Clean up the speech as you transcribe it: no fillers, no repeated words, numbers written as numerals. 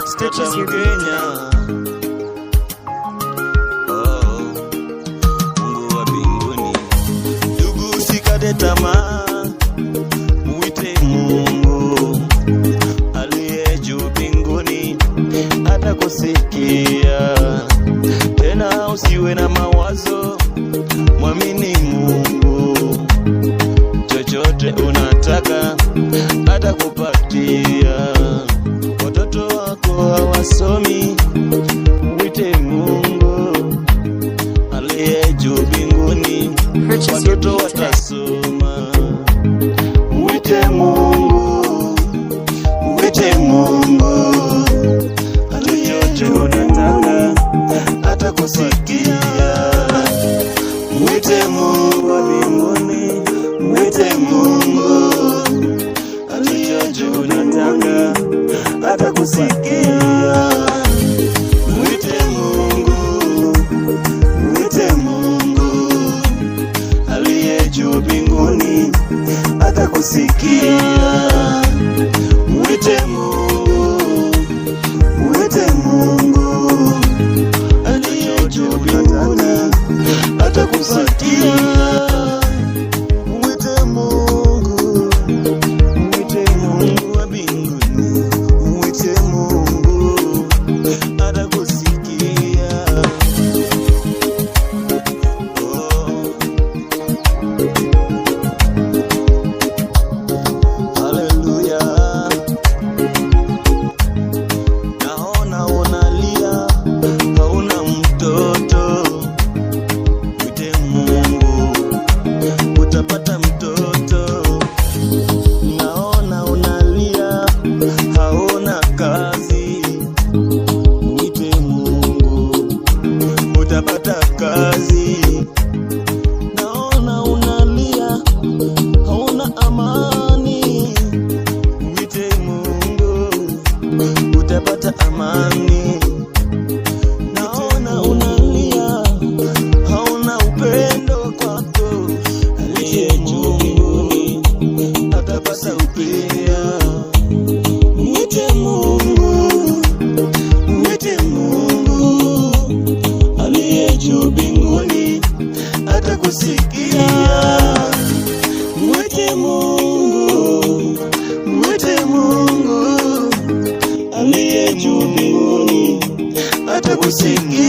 Stitches your Kenya. Mungu wa mbinguni, ndugu usikate tamaa, muite Mungu aliye juu mbinguni, atakusikia. Tena usiwe na mawazo, mwamini Mungu, chochote unataka atakupatia. Watoto wako hawasomi, mwite Mungu aliye juu mbinguni, watoto watasoma. Mwite Mungu, mwite Mungu, chochote unataka atakusikia. Mwite Mungu wa mbinguni, mwite Mungu, chochote unataka atakusikia. Mwite Mungu, mwite Mungu aliye juu mbinguni, atakusikia. Mwite Mungu, mwite Mungu aliye juu mbinguni, atakusikia. Mwite Mungu, mwite Mungu wa mbinguni, mwite Mungu atakusikia. Hallelujah. Naona unalia, hauna mtoto, mwite Mungu utapata mtoto. Naona unalia, hauna kazi, mwite Mungu utapata kazi. Naona unalia, hauna amani, mwite Mungu utapata amani. Naona unalia, hauna upendo kwako, aliye juu mbinguni atapata upendo. Mwite Mungu, mwite Mungu aliye juu mbinguni, atakusikia. Mwite Mungu, mwite Mungu aliye juu mbinguni, atakusikia.